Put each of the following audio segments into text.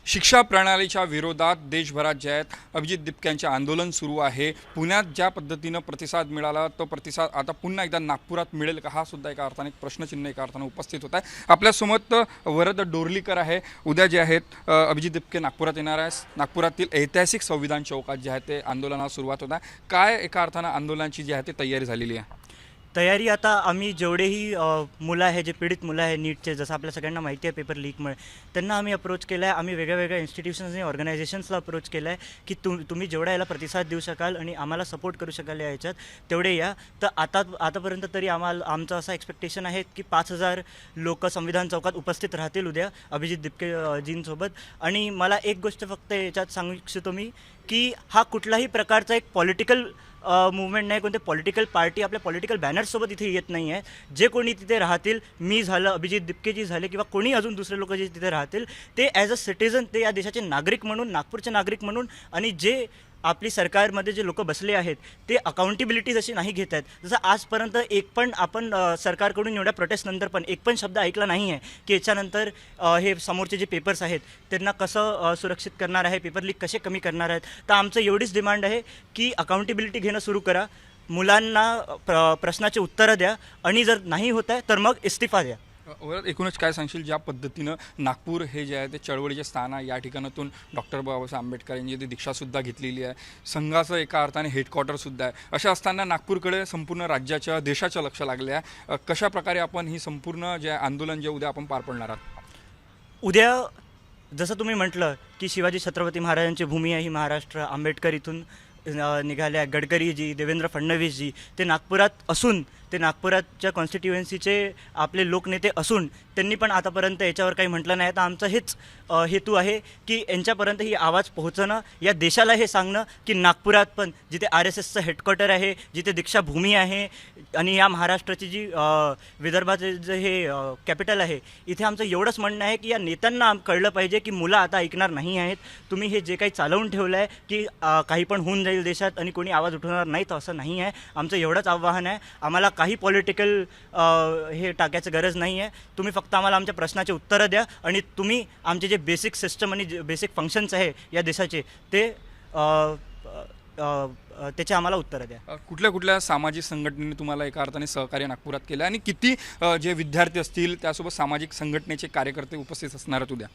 शिक्षा प्रणालीच्या विरोधात देशभरात जे आहेत अभिजित दिपक्यांचे आंदोलन सुरू आहे। पुण्यात ज्या पद्धतीनं प्रतिसाद मिळाला तो प्रतिसाद आता पुन्हा एकदा नागपुरात मिळेल का, हा सुद्धा एका अर्थाने प्रश्नचिन्ह एका अर्थाने उपस्थित होत आहे। आपल्यासोबत वरद डोरलीकर आहे। उद्या जे आहेत अभिजित दिपके नागपुरात येणार आहे। नागपुरातील ऐतिहासिक संविधान चौकात जे आहे ते आंदोलनाला सुरुवात होत आहे। काय एका अर्थाने आंदोलनाची जी आहे ती तयारी झालेली आहे? तयारी आता आम्ही जेवढेही मुलं आहे, जे पीडित मुलं आहे नीटचे, जसं आपल्या सगळ्यांना माहिती आहे पेपर लीकमुळे, त्यांना आम्ही अप्रोच केला आहे। आम्ही वेगळ्या इन्स्टिट्यूशन्स आणि ऑर्गनायझेशन्सला अप्रोच केलं आहे की तुम्ही जेवढा याला प्रतिसाद देऊ शकाल आणि आम्हाला सपोर्ट करू शकाल या ह्याच्यात तेवढे या। तर आतापर्यंत तरी आमचं असं एक्सपेक्टेशन आहे की 5,000 लोक संविधान चौकात उपस्थित राहतील उद्या अभिजित दिपके जींसोबत। आणि मला एक गोष्ट फक्त याच्यात सांगू इच्छितो मी की हा कुठलाही प्रकारचा एक पॉलिटिकल मूवमेंट नाही, कोणते पॉलिटिकल पार्टी आपल्या पॉलिटिकल बॅनर्ससोबत इथे येत नाही आहे। जे कोणी तिथे राहतील, मी झालं, अभिजित दिपकेजी झाले किंवा कोणी अजून दुसरे लोक जे तिथे राहतील, ते ॲज अ सिटिझन, ते या देशाचे नागरिक म्हणून, नागपूरचे नागरिक म्हणून, आणि जे आपली सरकारमध्ये जे लोक बसले आहेत ते अकाउंटेबिलिटी जशी नाही घेत आहेत। जसं आजपर्यंत एक पण आपण सरकारकडून एवढ्या प्रोटेस्टनंतर पण एक पण शब्द ऐकला नाही आहे की याच्यानंतर हे समोरचे जे पेपर्स आहेत त्यांना कसं सुरक्षित करणार आहे, पेपर लीक कसे कमी करणार आहेत। तर आमचं एवढीच डिमांड आहे की अकाउंटेबिलिटी घेणं सुरू करा, मुलांना प्रश्नाचे उत्तरं द्या, आणि जर नाही होत आहे तर मग इस्तिफा द्या। वरद, एकूणच काय सांगशील, ज्या पद्धतीनं नागपूर हे जे आहे ते चळवळीचे स्थान आहे, या ठिकाणातून डॉक्टर बाबासाहेब आंबेडकर यांची ती दीक्षासुद्धा घेतलेली आहे, संघाचं एका अर्थाने हेडक्वार्टरसुद्धा आहे, अशा असताना नागपूरकडे संपूर्ण राज्याच्या देशाचं लक्ष लागले आहे। कशा प्रकारे आपण ही संपूर्ण जे आंदोलन जे उद्या आपण पार पडणार आहात? उद्या जसं तुम्ही म्हटलं की शिवाजी छत्रपती महाराजांची भूमी आहे ही महाराष्ट्र, आंबेडकर इथून निघाले, गडकरीजी, देवेंद्र फडणवीसजी, ते नागपुरात असून, ते नागपुराच्या कॉन्स्टिट्युएन्सीचे आपले लोकनेते असून त्यांनी पण आतापर्यंत याच्यावर काही म्हटलं नाही। तर आमचं हेच हेतू आहे की यांच्यापर्यंत ही आवाज पोहोचणं, या देशाला हे सांगणं की नागपुरात पण, जिथे RSSचं हेडक्वार्टर आहे, जिथे दीक्षाभूमी आहे, आणि या महाराष्ट्राची जी विदर्भाचे जे हे कॅपिटल आहे, इथे आमचं एवढंच म्हणणं आहे की या नेत्यांना कळलं पाहिजे की मुलं आता ऐकणार नाही आहेत। तुम्ही हे जे काही चालवून ठेवलं आहे की काही पण होऊन जाईल देशात आणि कोणी आवाज उठवणार नाही, तर असं नाही आहे। आमचं एवढंच आव्हान आहे, आम्हाला काही पॉलिटिकल हे टाकायचं गरज नाही आहे। तुम्ही फक्त आम्हाला आमच्या प्रश्नाचे उत्तरं द्या, आणि तुम्ही आमचे जे बेसिक सिस्टम आणि जे बेसिक फंक्शन्स आहे या देशाचे ते त्याचे आम्हाला उत्तरं द्या। कुठल्या कुठल्या सामाजिक संघटनेने तुम्हाला एका अर्थाने सहकार्य नागपुरात केलं, आणि किती जे विद्यार्थी असतील त्यासोबत सामाजिक संघटनेचे कार्यकर्ते उपस्थित असणार आहेत उद्या?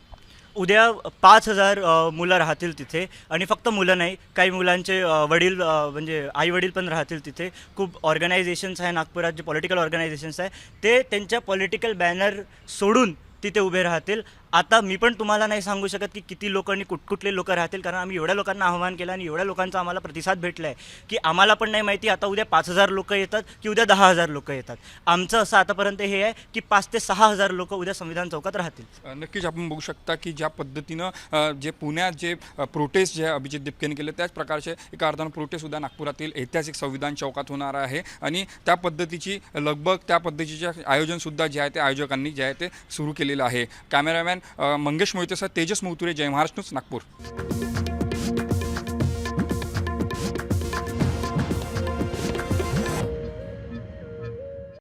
उद्या 5,000 मुलं राहतील तिथे, आणि फक्त मुलं नाही, काही मुलांचे वडील म्हणजे आई वडील पण राहतील तिथे। खूप ऑर्गनायझेशन्स आहे नागपुरात, जे पॉलिटिकल ऑर्गनायझेशन्स आहे ते त्यांच्या पॉलिटिकल बॅनर सोडून तिथे उभे राहतील। आता मी पण तुम्हाला नाही सांगू शकत की किती लोक आणि कुठले लोक राहतील, कारण आम्ही एवढ्या लोकांना आव्हान केलं आणि एवढ्या लोकांचा आम्हाला प्रतिसाद भेटला आहे की आम्हाला पण नाही माहिती आता उद्या 5,000 लोक येतात की उद्या 10,000 लोक येतात। आमचं असं आतापर्यंत हे आहे की 5,000 ते 6,000 लोक उद्या संविधान चौकात राहतील। नक्कीच आपण बघू शकता की ज्या पद्धतीनं जे पुण्यात जे प्रोटेस्ट जे अभिजित दिपकेने केले, त्याच प्रकारचे एका अर्थानं प्रोटेस्ट उद्या नागपुरातील ऐतिहासिक संविधान चौकात होणार आहे, आणि त्या पद्धतीची लगबग, त्या पद्धतीचे आयोजनसुद्धा जे आहे ते आयोजकांनी जे आहे ते सुरू केलेलं आहे। कॅमेरामॅन मंगेश मोहितेसह तेजस मौतुरे, जय महाराष्ट्र न्यूज, नागपूर।